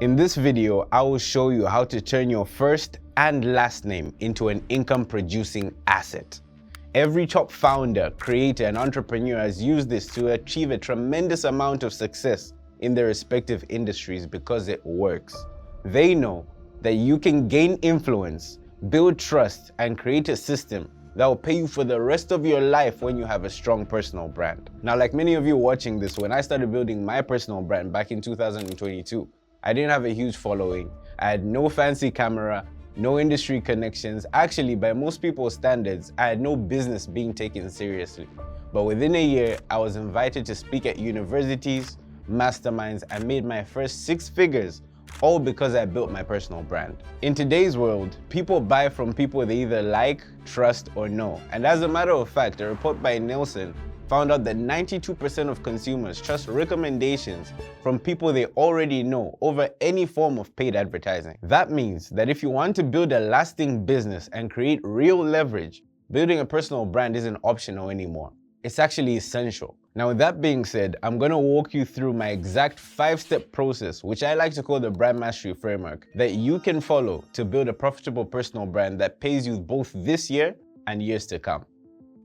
In this video, I will show you how to turn your first and last name into an income-producing asset. Every top founder, creator, and entrepreneur has used this to achieve a tremendous amount of success in their respective industries because it works. They know that you can gain influence, build trust, and create a system that will pay you for the rest of your life when you have a strong personal brand. Now, like many of you watching this, when I started building my personal brand back in 2022, I didn't have a huge following. I had no fancy camera, no industry connections. Actually, by most people's standards, I had no business being taken seriously. But within a year, I was invited to speak at universities, masterminds, and made my first 6 figures, all because I built my personal brand. In today's world, people buy from people they either like, trust, or know. And as a matter of fact, a report by Nielsen found out that 92% of consumers trust recommendations from people they already know over any form of paid advertising. That means that if you want to build a lasting business and create real leverage, building a personal brand isn't optional anymore. It's actually essential. Now, with that being said, I'm gonna walk you through my exact 5-step process, which I like to call the brand mastery framework, that you can follow to build a profitable personal brand that pays you both this year and years to come.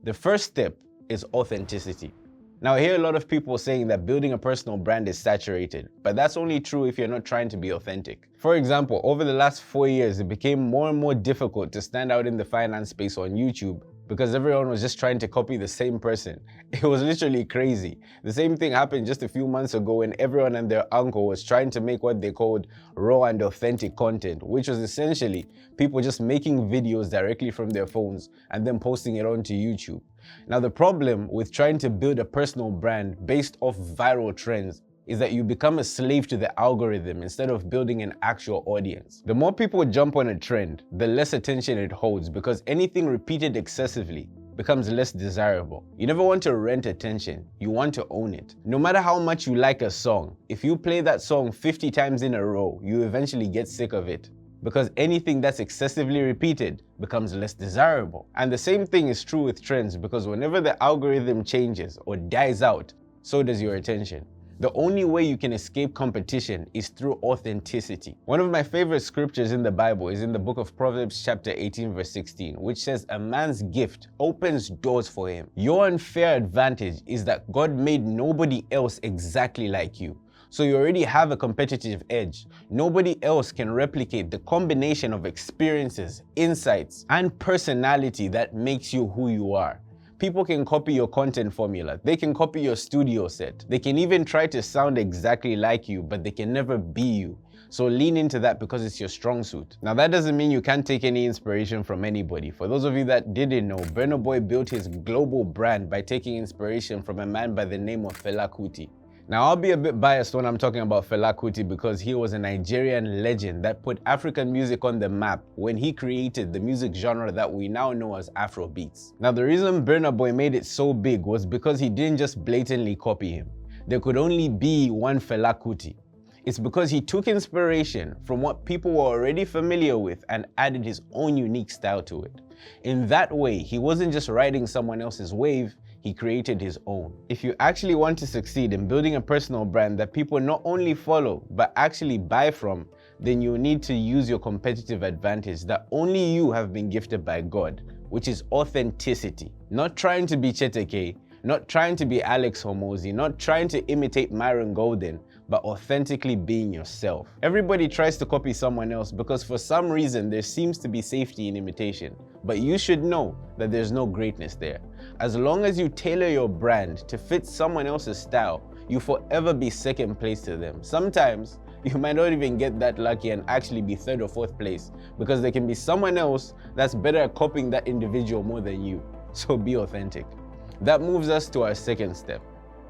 The first step is authenticity. Now, I hear a lot of people saying that building a personal brand is saturated, but that's only true if you're not trying to be authentic. For example, over the last 4 years, it became more and more difficult to stand out in the finance space on YouTube because everyone was just trying to copy the same person. It was literally crazy. The same thing happened just a few months ago when everyone and their uncle was trying to make what they called raw and authentic content, which was essentially people just making videos directly from their phones and then posting it onto YouTube. Now, the problem with trying to build a personal brand based off viral trends is that you become a slave to the algorithm instead of building an actual audience. The more people jump on a trend, the less attention it holds because anything repeated excessively becomes less desirable. You never want to rent attention, you want to own it. No matter how much you like a song, if you play that song 50 times in a row, you eventually get sick of it, because anything that's excessively repeated becomes less desirable. And the same thing is true with trends, because whenever the algorithm changes or dies out, so does your attention. The only way you can escape competition is through authenticity. One of my favorite scriptures in the Bible is in the book of Proverbs chapter 18 verse 16, which says, "A man's gift opens doors for him." Your unfair advantage is that God made nobody else exactly like you. So you already have a competitive edge. Nobody else can replicate the combination of experiences, insights, and personality that makes you who you are. People can copy your content formula. They can copy your studio set. They can even try to sound exactly like you, but they can never be you. So lean into that because it's your strong suit. Now, that doesn't mean you can't take any inspiration from anybody. For those of you that didn't know, Burna Boy built his global brand by taking inspiration from a man by the name of Fela Kuti. Now, I'll be a bit biased when I'm talking about Fela Kuti because he was a Nigerian legend that put African music on the map when he created the music genre that we now know as Afrobeats. Now, the reason Burna Boy made it so big was because he didn't just blatantly copy him. There could only be one Fela Kuti. It's because he took inspiration from what people were already familiar with and added his own unique style to it. In that way, he wasn't just riding someone else's wave, he created his own. If you actually want to succeed in building a personal brand that people not only follow, but actually buy from, then you need to use your competitive advantage that only you have been gifted by God, which is authenticity. Not trying to be chetekelak, not trying to be Alex Hormozi, not trying to imitate Myron Golden, but authentically being yourself. Everybody tries to copy someone else because for some reason there seems to be safety in imitation, but you should know that there's no greatness there. As long as you tailor your brand to fit someone else's style, you'll forever be second place to them. Sometimes you might not even get that lucky and actually be 3rd or 4th place because there can be someone else that's better at copying that individual more than you. So be authentic. That moves us to our second step.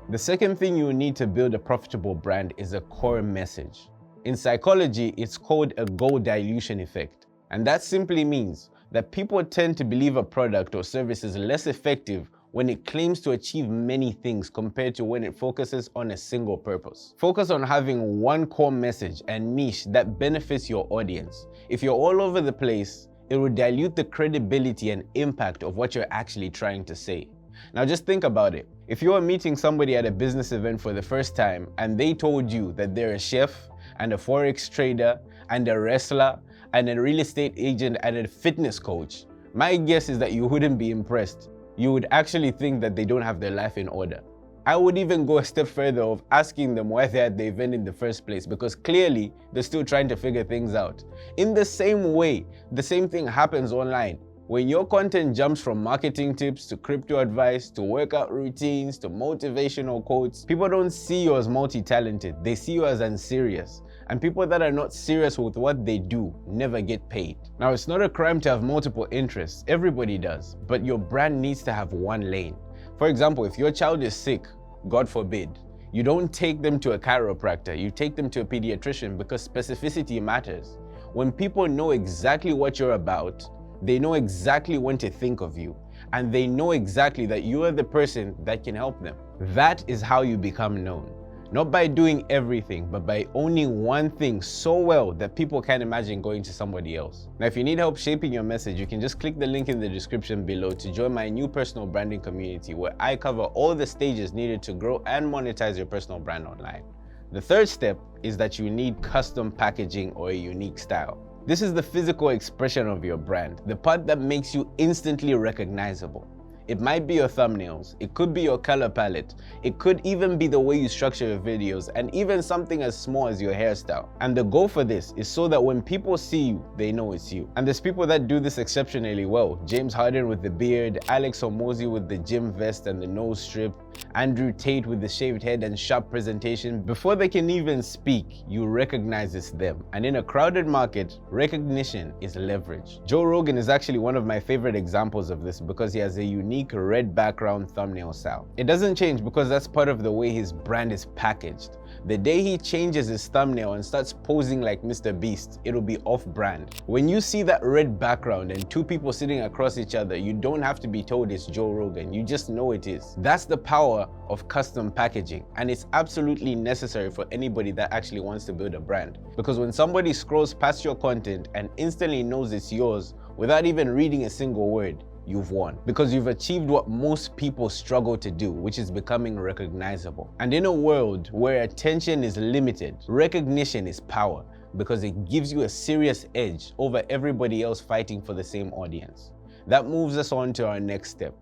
The second thing you need to build a profitable brand is a core message. In psychology, it's called a goal dilution effect. And that simply means that people tend to believe a product or service is less effective when it claims to achieve many things compared to when it focuses on a single purpose. Focus on having one core message and niche that benefits your audience. If you're all over the place, it will dilute the credibility and impact of what you're actually trying to say. Now just think about it. If you are meeting somebody at a business event for the first time and they told you that they're a chef, and a forex trader and a wrestler and a real estate agent and a fitness coach, my guess is that you wouldn't be impressed. You would actually think that they don't have their life in order. I would even go a step further of asking them why they're at the event in the first place, because clearly they're still trying to figure things out. In the same way, the same thing happens online. When your content jumps from marketing tips to crypto advice to workout routines to motivational quotes, people don't see you as multi-talented, they see you as unserious. And people that are not serious with what they do never get paid. Now, it's not a crime to have multiple interests, everybody does, but your brand needs to have one lane. For example, if your child is sick, God forbid, you don't take them to a chiropractor, you take them to a pediatrician because specificity matters. When people know exactly what you're about, they know exactly when to think of you, and they know exactly that you are the person that can help them. That is how you become known. Not by doing everything, but by owning one thing so well that people can't imagine going to somebody else. Now, if you need help shaping your message, you can just click the link in the description below to join my new personal branding community where I cover all the stages needed to grow and monetize your personal brand online. The third step is that you need custom packaging or a unique style. This is the physical expression of your brand, the part that makes you instantly recognizable. It might be your thumbnails, it could be your color palette, it could even be the way you structure your videos, and even something as small as your hairstyle. And the goal for this is so that when people see you, they know it's you. And there's people that do this exceptionally well. James Harden with the beard, Alex Hormozi with the gym vest and the nose strip, Andrew Tate with the shaved head and sharp presentation. Before they can even speak, you recognize it's them. And in a crowded market, recognition is leverage. Joe Rogan is actually one of my favorite examples of this because he has a unique red background thumbnail style. It doesn't change because that's part of the way his brand is packaged. The day he changes his thumbnail and starts posing like Mr. Beast, it'll be off-brand. When you see that red background and two people sitting across each other, you don't have to be told it's Joe Rogan, you just know it is. That's the power of custom packaging, and it's absolutely necessary for anybody that actually wants to build a brand. Because when somebody scrolls past your content and instantly knows it's yours without even reading a single word, you've won. Because you've achieved what most people struggle to do, which is becoming recognizable. And in a world where attention is limited, recognition is power because it gives you a serious edge over everybody else fighting for the same audience. That moves us on to our next step.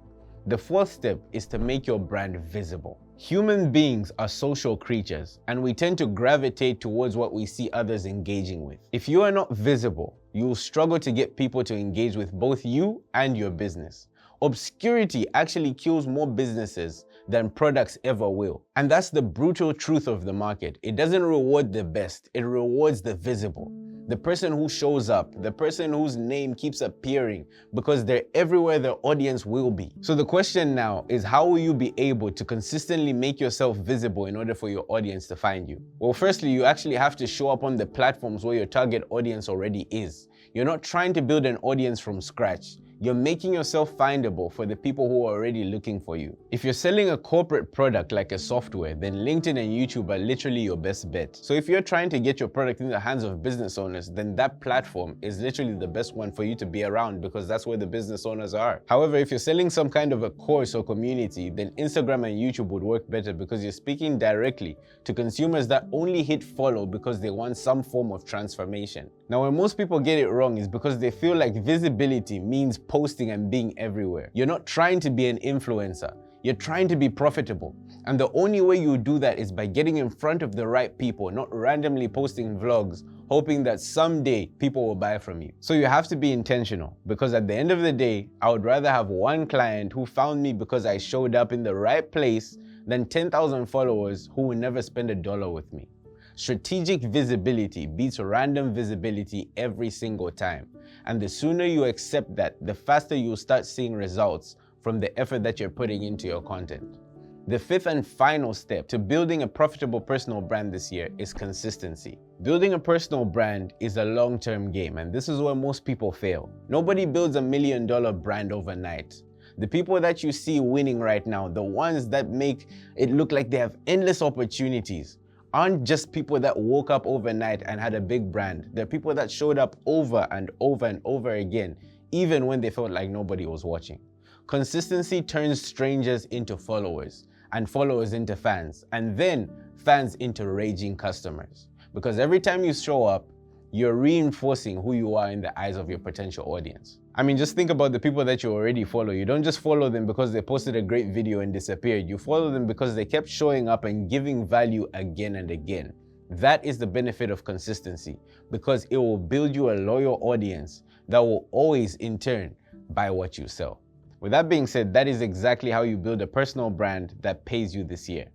The fourth step is to make your brand visible. Human beings are social creatures, and we tend to gravitate towards what we see others engaging with. If you are not visible, you will struggle to get people to engage with both you and your business. Obscurity actually kills more businesses than products ever will. And that's the brutal truth of the market. It doesn't reward the best, it rewards the visible. The person who shows up, the person whose name keeps appearing because they're everywhere their audience will be. So the question now is, how will you be able to consistently make yourself visible in order for your audience to find you? Well, firstly, you actually have to show up on the platforms where your target audience already is. You're not trying to build an audience from scratch. You're making yourself findable for the people who are already looking for you. If you're selling a corporate product like a software, then LinkedIn and YouTube are literally your best bet. So if you're trying to get your product in the hands of business owners, then that platform is literally the best one for you to be around because that's where the business owners are. However, if you're selling some kind of a course or community, then Instagram and YouTube would work better because you're speaking directly to consumers that only hit follow because they want some form of transformation. Now, when most people get it wrong is because they feel like visibility means posting and being everywhere. You're not trying to be an influencer. You're trying to be profitable. And the only way you do that is by getting in front of the right people, not randomly posting vlogs, hoping that someday people will buy from you. So you have to be intentional, because at the end of the day, I would rather have one client who found me because I showed up in the right place than 10,000 followers who will never spend $1 with me. Strategic visibility beats random visibility every single time. And the sooner you accept that, the faster you'll start seeing results from the effort that you're putting into your content. The fifth and final step to building a profitable personal brand this year is consistency. Building a personal brand is a long-term game, and this is where most people fail. Nobody builds $1 million brand overnight. The people that you see winning right now, the ones that make it look like they have endless opportunities, aren't just people that woke up overnight and had a big brand. They're people that showed up over and over and over again, even when they felt like nobody was watching. Consistency turns strangers into followers, and followers into fans, and then fans into raging customers. because every time you show up, you're reinforcing who you are in the eyes of your potential audience. I mean, just think about the people that you already follow. You don't just follow them because they posted a great video and disappeared. You follow them because they kept showing up and giving value again and again. That is the benefit of consistency, because it will build you a loyal audience that will always, in turn, buy what you sell. With that being said, that is exactly how you build a personal brand that pays you this year.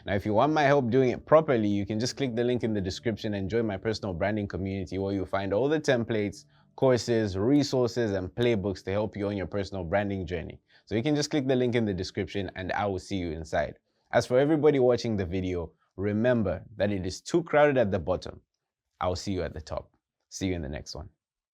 Now, if you want my help doing it properly, you can just click the link in the description and join my personal branding community, where you'll find all the templates, courses, resources, and playbooks to help you on your personal branding journey. So you can just click the link in the description and I will see you inside. As for everybody watching the video, remember that it is too crowded at the bottom. I'll see you at the top. See you in the next one.